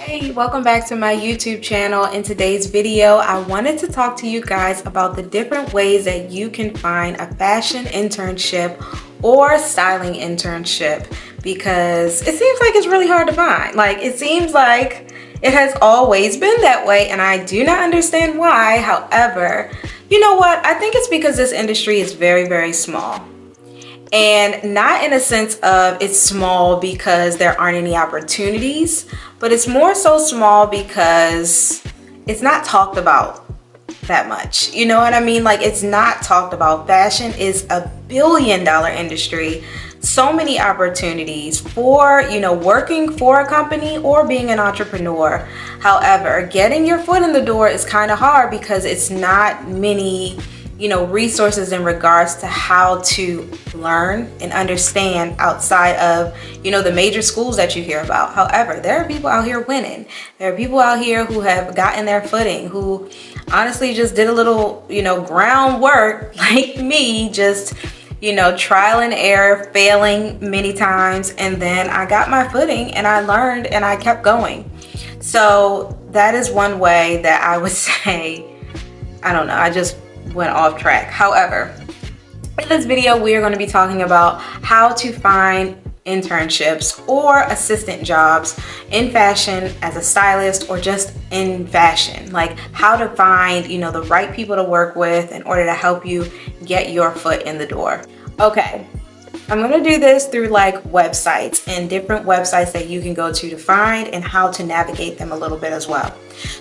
Hey, welcome back to my YouTube channel. In today's video, I wanted to talk to you guys about the different ways that you can find a fashion internship or styling internship, because it seems like it's really hard to find. Like, it seems like it has always been that way, and I do not understand why. However, you know what? I think it's because this industry is very, very small. And not in a sense of it's small because there aren't any opportunities, but it's more so small because it's not talked about that much. You know what I mean? Like, it's not talked about. Fashion is a billion-dollar industry. So many opportunities for, working for a company or being an entrepreneur. However, getting your foot in the door is kind of hard because it's not many resources in regards to how to learn and understand outside of, the major schools that you hear about. However, there are people out here winning. There are people out here who have gotten their footing, who honestly just did a little, groundwork like me, just, trial and error, failing many times. And then I got my footing and I learned and I kept going. So that is one way that I would say, I don't know, I just went off track. However, in this video, we are going to be talking about how to find internships or assistant jobs in fashion as a stylist or just in fashion. Like, how to find, the right people to work with in order to help you get your foot in the door. Okay. I'm going to do this through like websites and different websites that you can go to find and how to navigate them a little bit as well.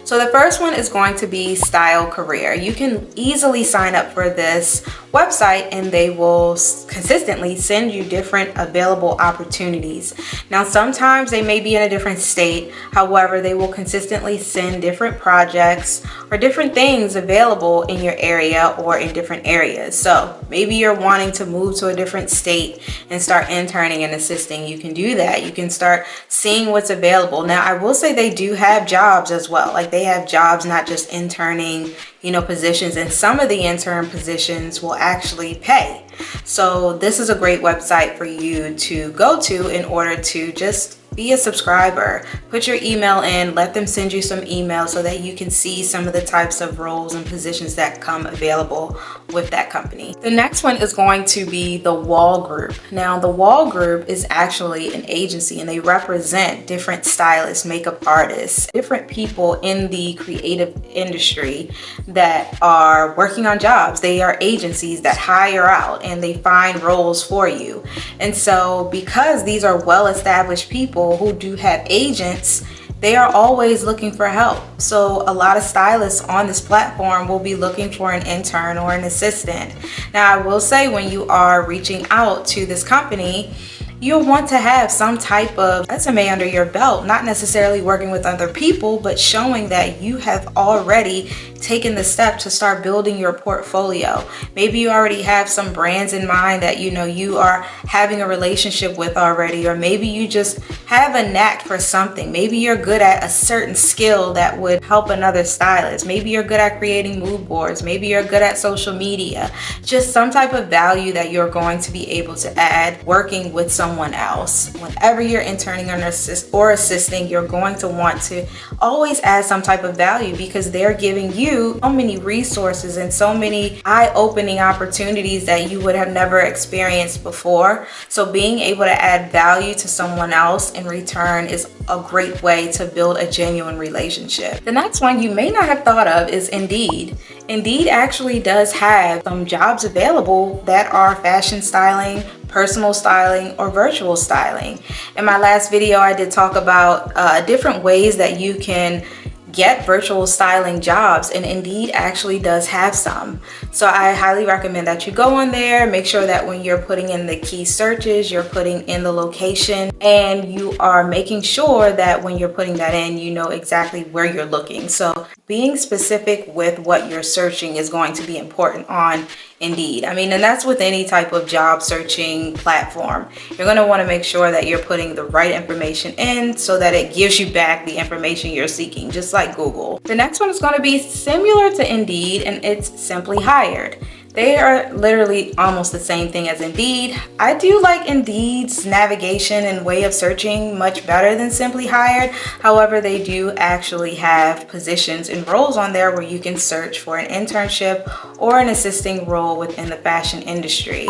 So the first one is going to be Style Career. You can easily sign up for this website and they will consistently send you different available opportunities. Now, sometimes they may be in a different state. However, they will consistently send different projects or different things available in your area or in different areas. So maybe you're wanting to move to a different state and start interning and assisting. You can do that. You can start seeing what's available. Now, I will say they do have jobs as well. Like, they have jobs, not just interning, positions, and some of the intern positions will actually pay. So this is a great website for you to go to in order to just be a subscriber. Put your email in, let them send you some emails so that you can see some of the types of roles and positions that come available with that company. The next one is going to be the Wall Group. Now, the Wall Group is actually an agency and they represent different stylists, makeup artists, different people in the creative industry that are working on jobs. They are agencies that hire out and they find roles for you. And so because these are well-established people who do have agents, they are always looking for help. So a lot of stylists on this platform will be looking for an intern or an assistant. Now, I will say, when you are reaching out to this company, you'll want to have some type of resume under your belt, not necessarily working with other people, but showing that you have already taken the step to start building your portfolio. Maybe you already have some brands in mind that you are having a relationship with already, or maybe you just have a knack for something. Maybe you're good at a certain skill that would help another stylist. Maybe you're good at creating mood boards. Maybe you're good at social media. Just some type of value that you're going to be able to add working with someone else. Whenever you're interning or assisting, you're going to want to always add some type of value, because they're giving you so many resources and so many eye-opening opportunities that you would have never experienced before. So being able to add value to someone else in return is a great way to build a genuine relationship. The next one you may not have thought of is Indeed. Indeed actually does have some jobs available that are fashion styling, personal styling, or virtual styling. In my last video, I did talk about different ways that you can get virtual styling jobs, and Indeed actually does have some. So I highly recommend that you go on there. Make sure that when you're putting in the key searches, you're putting in the location, and you are making sure that when you're putting that in, you know exactly where you're looking. So being specific with what you're searching is going to be important on Indeed. I mean, and that's with any type of job searching platform. You're going to want to make sure that you're putting the right information in so that it gives you back the information you're seeking, just like Google. The next one is going to be similar to Indeed, and it's Simply Hired. They are literally almost the same thing as Indeed. I do like Indeed's navigation and way of searching much better than Simply Hired. However, they do actually have positions and roles on there where you can search for an internship or an assisting role within the fashion industry.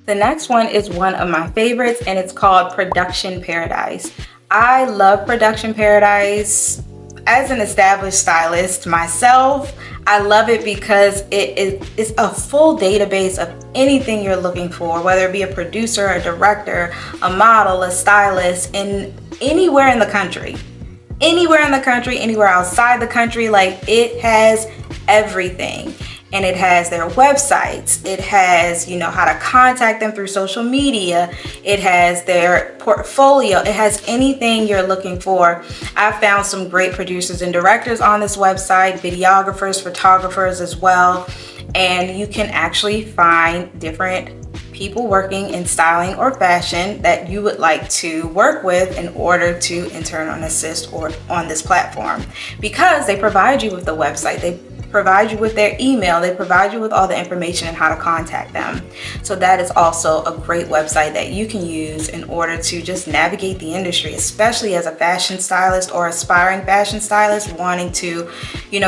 The next one is one of my favorites, and it's called Production Paradise. I love Production Paradise. As an established stylist myself, I love it because it's a full database of anything you're looking for, whether it be a producer, a director, a model, a stylist, in anywhere in the country. Anywhere in the country, anywhere outside the country, like it has everything. And it has their websites, it has, how to contact them through social media, it has their portfolio, it has anything you're looking for. I found some great producers and directors on this website, videographers, photographers as well, and you can actually find different people working in styling or fashion that you would like to work with in order to intern or assist or on this platform, because they provide you with the website, they provide you with their email, they provide you with all the information and how to contact them. So that is also a great website that you can use in order to just navigate the industry, especially as a fashion stylist or aspiring fashion stylist wanting to,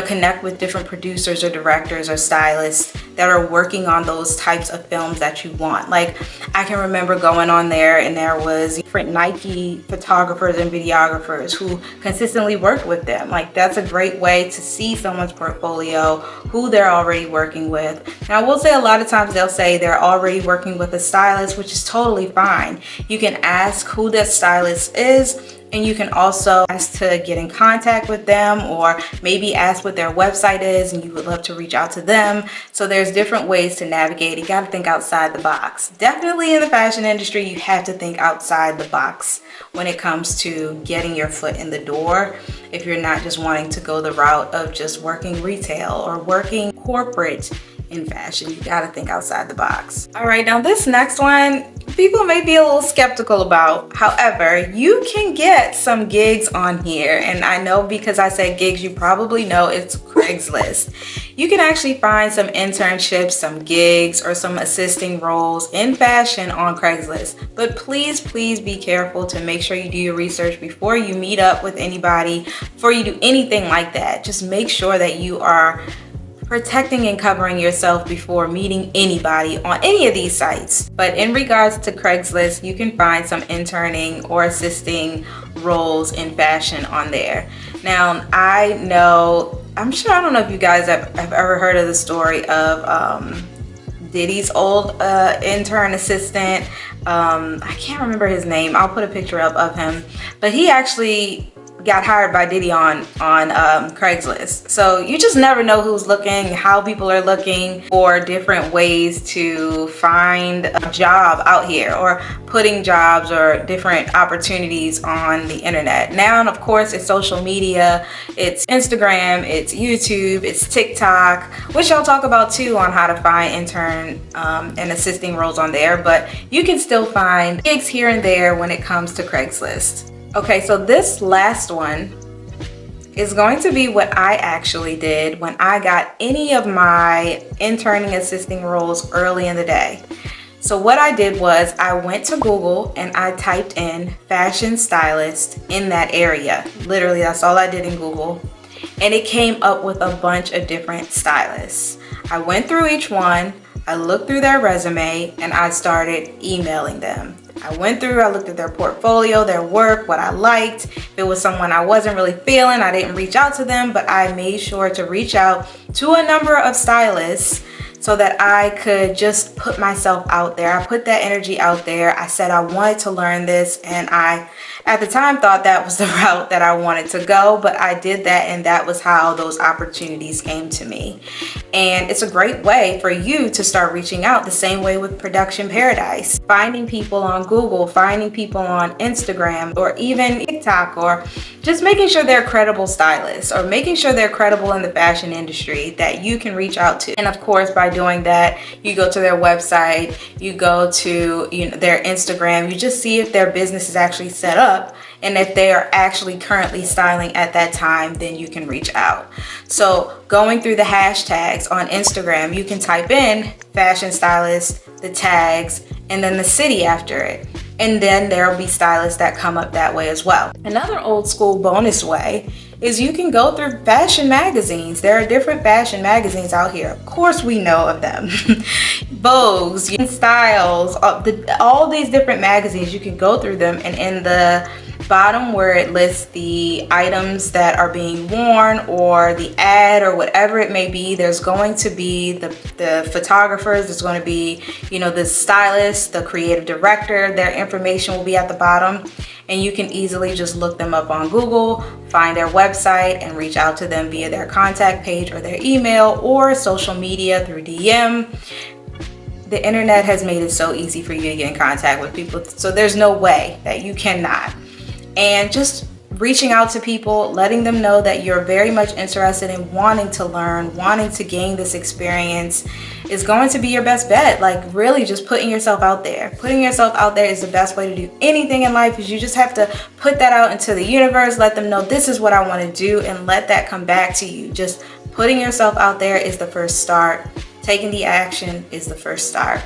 connect with different producers or directors or stylists that are working on those types of films that you want. Like, I can remember going on there and there was different Nike photographers and videographers who consistently worked with them. Like, that's a great way to see someone's portfolio, who they're already working with. Now, I will say a lot of times they'll say they're already working with a stylist, which is totally fine. You can ask who that stylist is, and you can also ask to get in contact with them, or maybe ask what their website is and you would love to reach out to them. So there's different ways to navigate. You got to think outside the box. Definitely in the fashion industry, you have to think outside the box when it comes to getting your foot in the door. If you're not just wanting to go the route of just working retail or working corporate in fashion, you got to think outside the box. All right, now this next one, people may be a little skeptical about. However, you can get some gigs on here, and I know because I said gigs, you probably know it's Craigslist. You can actually find some internships, some gigs, or some assisting roles in fashion on Craigslist. But please be careful to make sure you do your research before you meet up with anybody, before you do anything like that. Just make sure that you are protecting and covering yourself before meeting anybody on any of these sites. But in regards to Craigslist, you can find some interning or assisting roles in fashion on there. Now, I don't know if you guys have ever heard of the story of Diddy's old intern assistant. I can't remember his name. I'll put a picture up of him, but he actually got hired by Diddy on Craigslist. So you just never know who's looking, how people are looking for different ways to find a job out here, or putting jobs or different opportunities on the internet. Now, of course, it's social media, it's Instagram, it's YouTube, it's TikTok, which I'll talk about too on how to find intern and assisting roles on there, but you can still find gigs here and there when it comes to Craigslist. Okay, so this last one is going to be what I actually did when I got any of my interning assisting roles early in the day. So what I did was I went to Google and I typed in fashion stylist in that area. Literally, that's all I did in Google. And it came up with a bunch of different stylists. I went through each one, I looked through their resume, and I started emailing them. I looked at their portfolio, their work, what I liked. If it was someone I wasn't really feeling, I didn't reach out to them, but I made sure to reach out to a number of stylists so that I could just put myself out there. I put that energy out there. I said I wanted to learn this, and I, at the time, thought that was the route that I wanted to go, but I did that, and that was how those opportunities came to me. And it's a great way for you to start reaching out, the same way with Production Paradise. Finding people on Google, finding people on Instagram, or even TikTok, or just making sure they're credible stylists, or making sure they're credible in the fashion industry that you can reach out to. And of course, by doing that, you go to their website, you go to their Instagram, you just see if their business is actually set up And if they are actually currently styling at that time, then you can reach out. So going through the hashtags on Instagram, you can type in fashion stylist, the tags, and then the city after it. And then there will be stylists that come up that way as well. Another old school bonus way is you can go through fashion magazines. There are different fashion magazines out here. Of course we know of them. Vogue's, Styles, all these different magazines, you can go through them, and in the bottom where it lists the items that are being worn or the ad or whatever it may be, there's going to be the photographers, there's going to be, you know, the stylist, the creative director, their information will be at the bottom, and you can easily just look them up on Google, find their website, and reach out to them via their contact page or their email or social media through DM. The internet has made it so easy for you to get in contact with people, so there's no way that you cannot. And just reaching out to people, letting them know that you're very much interested in wanting to learn, wanting to gain this experience is going to be your best bet. Like, really just putting yourself out there. Putting yourself out there is the best way to do anything in life, because you just have to put that out into the universe, let them know this is what I want to do, and let that come back to you. Just putting yourself out there is the first start. Taking the action is the first start.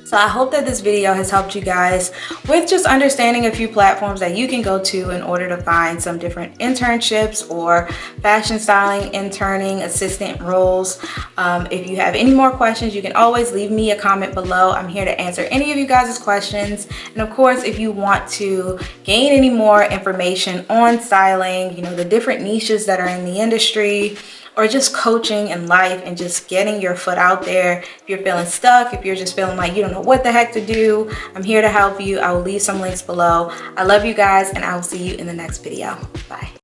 So I hope that this video has helped you guys with just understanding a few platforms that you can go to in order to find some different internships or fashion styling, interning, assistant roles. If you have any more questions, you can always leave me a comment below. I'm here to answer any of you guys' questions. And of course, if you want to gain any more information on styling, you know, the different niches that are in the industry, or just coaching in life and just getting your foot out there. If you're feeling stuck, if you're just feeling like you don't know what the heck to do, I'm here to help you. I will leave some links below. I love you guys, and I will see you in the next video. Bye.